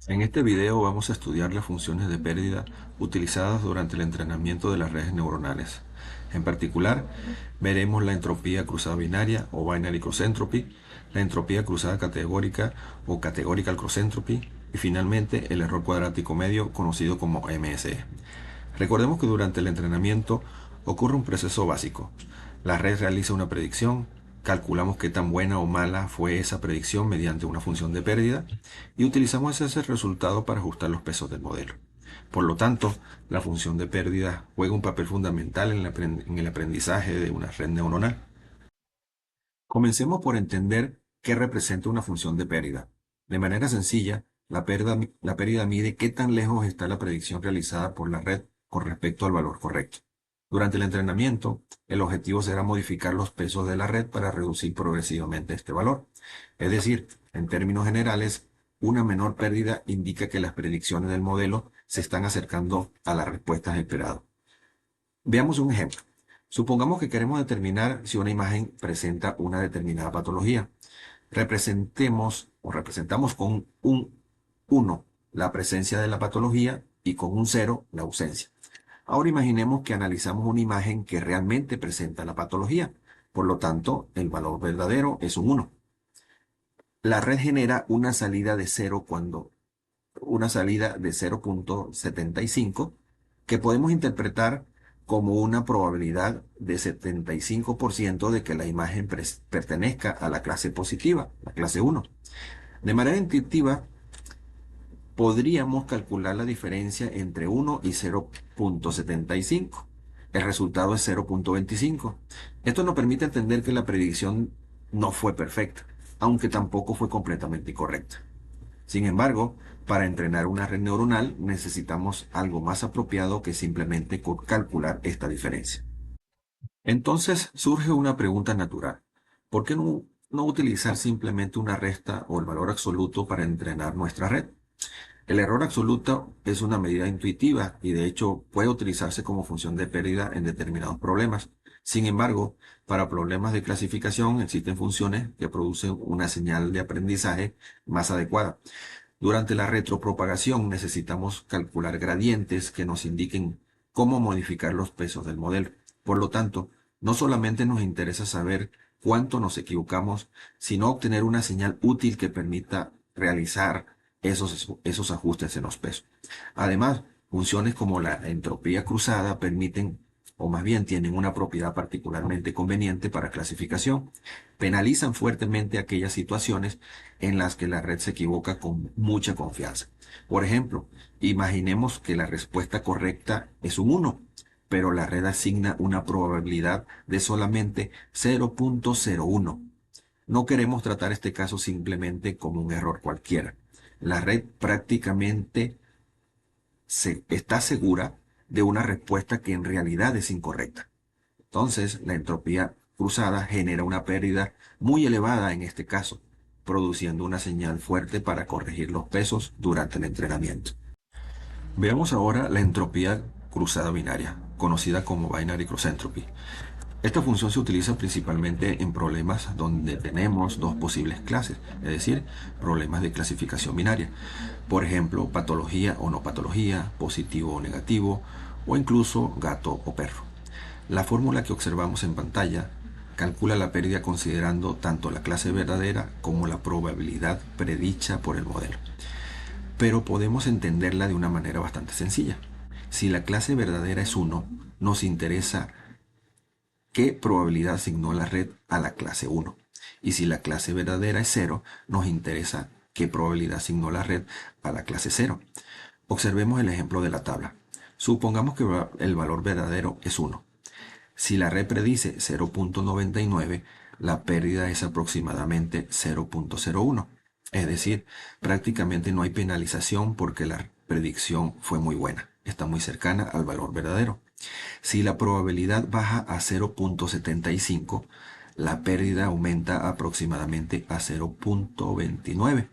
En este video vamos a estudiar las funciones de pérdida utilizadas durante el entrenamiento de las redes neuronales. En particular, veremos la entropía cruzada binaria o binary cross entropy, la entropía cruzada categórica o categorical cross entropy y finalmente el error cuadrático medio conocido como MSE. Recordemos que durante el entrenamiento ocurre un proceso básico. La red realiza una predicción, calculamos qué tan buena o mala fue esa predicción mediante una función de pérdida y utilizamos ese resultado para ajustar los pesos del modelo. Por lo tanto, la función de pérdida juega un papel fundamental en el aprendizaje de una red neuronal. Comencemos por entender qué representa una función de pérdida. De manera sencilla, la pérdida mide qué tan lejos está la predicción realizada por la red con respecto al valor correcto. Durante el entrenamiento, el objetivo será modificar los pesos de la red para reducir progresivamente este valor. Es decir, en términos generales, una menor pérdida indica que las predicciones del modelo se están acercando a las respuestas esperadas. Veamos un ejemplo. Supongamos que queremos determinar si una imagen presenta una determinada patología. Representamos con un 1 la presencia de la patología y con un 0 la ausencia. Ahora imaginemos que analizamos una imagen que realmente presenta la patología. Por lo tanto, el valor verdadero es un 1. La red genera una salida de 0.75 que podemos interpretar como una probabilidad de 75% de que la imagen pertenezca a la clase positiva, la clase 1. De manera intuitiva, podríamos calcular la diferencia entre 1 y 0.75. El resultado es 0.25. Esto nos permite entender que la predicción no fue perfecta, aunque tampoco fue completamente incorrecta. Sin embargo, para entrenar una red neuronal necesitamos algo más apropiado que simplemente calcular esta diferencia. Entonces surge una pregunta natural. ¿Por qué no utilizar simplemente una resta o el valor absoluto para entrenar nuestra red? El error absoluto es una medida intuitiva y de hecho puede utilizarse como función de pérdida en determinados problemas. Sin embargo, para problemas de clasificación existen funciones que producen una señal de aprendizaje más adecuada. Durante la retropropagación necesitamos calcular gradientes que nos indiquen cómo modificar los pesos del modelo. Por lo tanto, no solamente nos interesa saber cuánto nos equivocamos, sino obtener una señal útil que permita realizar esos ajustes en los pesos. Además, funciones como la entropía cruzada permiten, o más bien tienen una propiedad particularmente conveniente para clasificación. Penalizan fuertemente aquellas situaciones en las que la red se equivoca con mucha confianza. Por ejemplo, imaginemos que la respuesta correcta es un 1, pero la red asigna una probabilidad de solamente 0.01. No queremos tratar este caso simplemente como un error cualquiera. La red prácticamente está segura de una respuesta que en realidad es incorrecta. Entonces, la entropía cruzada genera una pérdida muy elevada en este caso, produciendo una señal fuerte para corregir los pesos durante el entrenamiento. Veamos ahora la entropía cruzada binaria, conocida como binary cross entropy. Esta función se utiliza principalmente en problemas donde tenemos dos posibles clases, es decir, problemas de clasificación binaria. Por ejemplo, patología o no patología, positivo o negativo, o incluso gato o perro. La fórmula que observamos en pantalla calcula la pérdida considerando tanto la clase verdadera como la probabilidad predicha por el modelo. Pero podemos entenderla de una manera bastante sencilla. Si la clase verdadera es 1, nos interesa qué probabilidad asignó la red a la clase 1. Y si la clase verdadera es 0, nos interesa qué probabilidad asignó la red a la clase 0. Observemos el ejemplo de la tabla. Supongamos que el valor verdadero es 1. Si la red predice 0.99, la pérdida es aproximadamente 0.01. Es decir, prácticamente no hay penalización porque la predicción fue muy buena. Está muy cercana al valor verdadero. Si la probabilidad baja a 0.75, la pérdida aumenta aproximadamente a 0.29.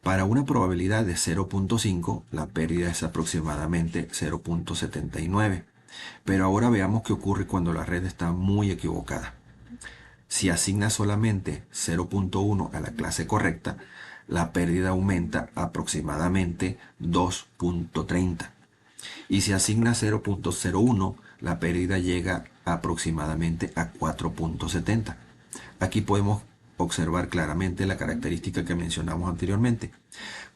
Para una probabilidad de 0.5, la pérdida es aproximadamente 0.79. Pero ahora veamos qué ocurre cuando la red está muy equivocada. Si asigna solamente 0.1 a la clase correcta, la pérdida aumenta aproximadamente 2.30. Y si asigna 0.01, la pérdida llega aproximadamente a 4.70. Aquí podemos observar claramente la característica que mencionamos anteriormente.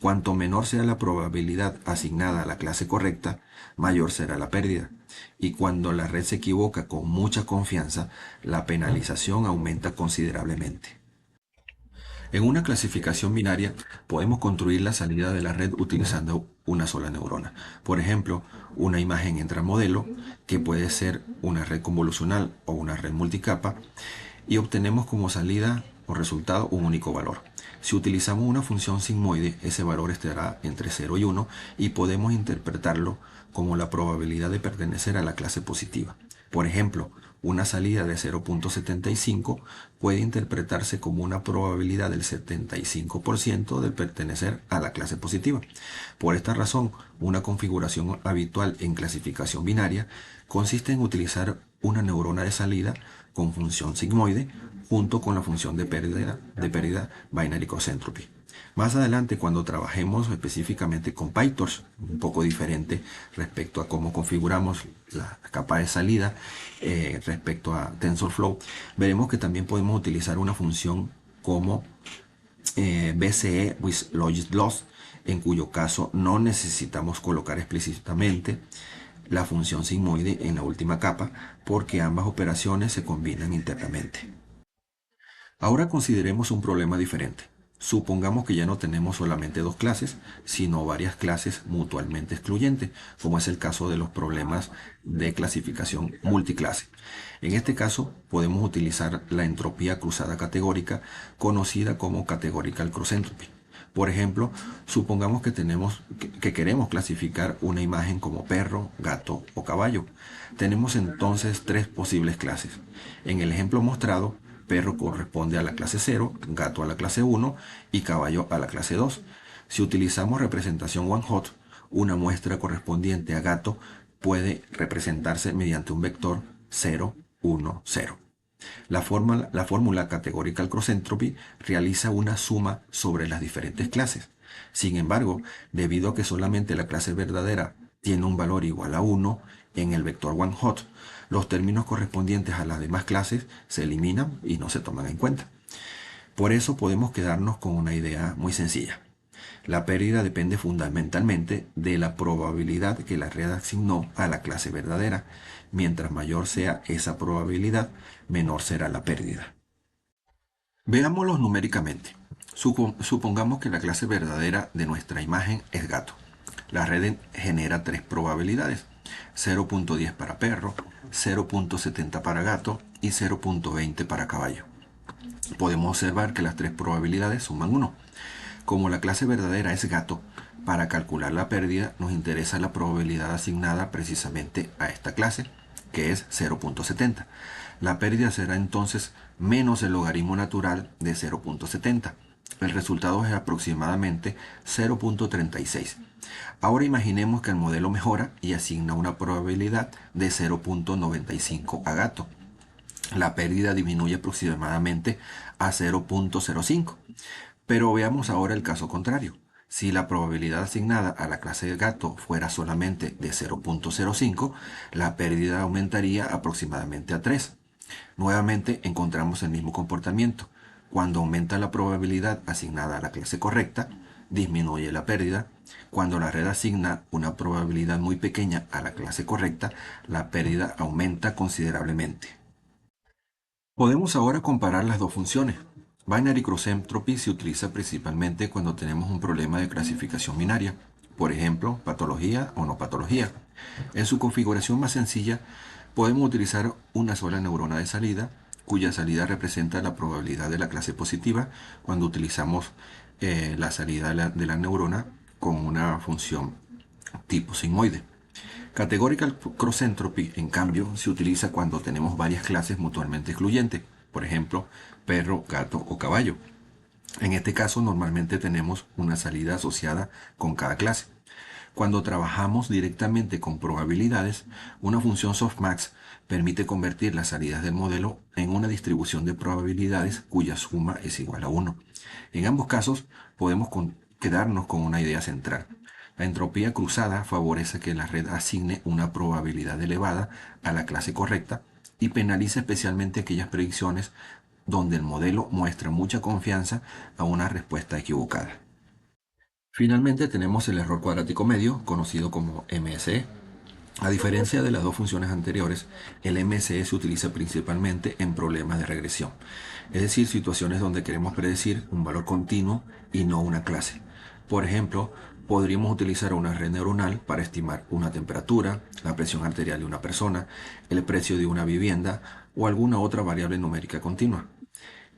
Cuanto menor sea la probabilidad asignada a la clase correcta, mayor será la pérdida. Y cuando la red se equivoca con mucha confianza, la penalización aumenta considerablemente. En una clasificación binaria podemos construir la salida de la red utilizando una sola neurona. Por ejemplo, una imagen intramodelo, que puede ser una red convolucional o una red multicapa, y obtenemos como salida o resultado un único valor. Si utilizamos una función sigmoide, ese valor estará entre 0 y 1 y podemos interpretarlo como la probabilidad de pertenecer a la clase positiva. Por ejemplo, una salida de 0.75 puede interpretarse como una probabilidad del 75% de pertenecer a la clase positiva. Por esta razón, una configuración habitual en clasificación binaria consiste en utilizar una neurona de salida con función sigmoide junto con la función de pérdida binary cross entropy. Más adelante, cuando trabajemos específicamente con PyTorch, un poco diferente respecto a cómo configuramos la capa de salida respecto a TensorFlow, veremos que también podemos utilizar una función como BCE with Logit Loss, en cuyo caso no necesitamos colocar explícitamente la función sigmoide en la última capa porque ambas operaciones se combinan internamente. Ahora consideremos un problema diferente. Supongamos que ya no tenemos solamente dos clases, sino varias clases mutuamente excluyentes, como es el caso de los problemas de clasificación multiclase. En este caso, podemos utilizar la entropía cruzada categórica, conocida como categorical cross entropy. Por ejemplo, supongamos que queremos clasificar una imagen como perro, gato o caballo. Tenemos entonces tres posibles clases. En el ejemplo mostrado, perro corresponde a la clase 0, gato a la clase 1 y caballo a la clase 2. Si utilizamos representación one hot, una muestra correspondiente a gato puede representarse mediante un vector 0, 1, 0. La fórmula categorical cross entropy realiza una suma sobre las diferentes clases. Sin embargo, debido a que solamente la clase verdadera tiene un valor igual a 1 en el vector one hot, los términos correspondientes a las demás clases se eliminan y no se toman en cuenta. Por eso podemos quedarnos con una idea muy sencilla. La pérdida depende fundamentalmente de la probabilidad que la red asignó a la clase verdadera. Mientras mayor sea esa probabilidad, menor será la pérdida. Veámoslo numéricamente. Supongamos que la clase verdadera de nuestra imagen es gato. La red genera tres probabilidades: 0.10 para perro, 0.70 para gato y 0.20 para caballo. Podemos observar que las tres probabilidades suman 1. Como la clase verdadera es gato, para calcular la pérdida nos interesa la probabilidad asignada precisamente a esta clase, que es 0.70. La pérdida será entonces menos el logaritmo natural de 0.70. El resultado es aproximadamente 0.36. Ahora imaginemos que el modelo mejora y asigna una probabilidad de 0.95 a gato. La pérdida disminuye aproximadamente a 0.05. Pero veamos ahora el caso contrario. Si la probabilidad asignada a la clase de gato fuera solamente de 0.05, la pérdida aumentaría aproximadamente a 3. Nuevamente encontramos el mismo comportamiento. Cuando aumenta la probabilidad asignada a la clase correcta, disminuye la pérdida. Cuando la red asigna una probabilidad muy pequeña a la clase correcta, la pérdida aumenta considerablemente. Podemos ahora comparar las dos funciones. Binary cross entropy se utiliza principalmente cuando tenemos un problema de clasificación binaria, por ejemplo, patología o no patología. En su configuración más sencilla, podemos utilizar una sola neurona de salida, cuya salida representa la probabilidad de la clase positiva cuando utilizamos la salida de la neurona con una función tipo sigmoide. Categorical cross entropy, en cambio, se utiliza cuando tenemos varias clases mutuamente excluyentes, por ejemplo, perro, gato o caballo. En este caso, normalmente tenemos una salida asociada con cada clase. Cuando trabajamos directamente con probabilidades, una función softmax permite convertir las salidas del modelo en una distribución de probabilidades cuya suma es igual a 1. En ambos casos, podemos quedarnos con una idea central. La entropía cruzada favorece que la red asigne una probabilidad elevada a la clase correcta y penaliza especialmente aquellas predicciones donde el modelo muestra mucha confianza a una respuesta equivocada. Finalmente tenemos el error cuadrático medio, conocido como MSE. A diferencia de las dos funciones anteriores, el MSE se utiliza principalmente en problemas de regresión, es decir, situaciones donde queremos predecir un valor continuo y no una clase. Por ejemplo, podríamos utilizar una red neuronal para estimar una temperatura, la presión arterial de una persona, el precio de una vivienda o alguna otra variable numérica continua.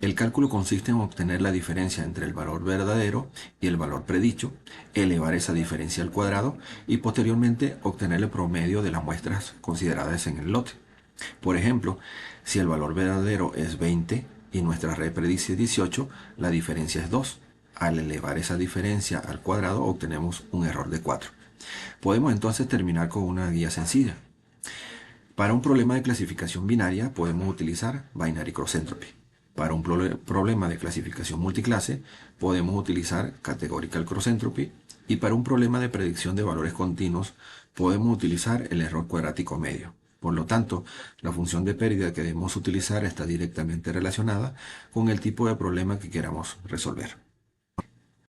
El cálculo consiste en obtener la diferencia entre el valor verdadero y el valor predicho, elevar esa diferencia al cuadrado y posteriormente obtener el promedio de las muestras consideradas en el lote. Por ejemplo, si el valor verdadero es 20 y nuestra red predice 18, la diferencia es 2. Al elevar esa diferencia al cuadrado obtenemos un error de 4. Podemos entonces terminar con una guía sencilla. Para un problema de clasificación binaria podemos utilizar Binary Cross Entropy. Para un problema de clasificación multiclase podemos utilizar Categorical Cross Entropy. Y para un problema de predicción de valores continuos podemos utilizar el error cuadrático medio. Por lo tanto, la función de pérdida que debemos utilizar está directamente relacionada con el tipo de problema que queramos resolver.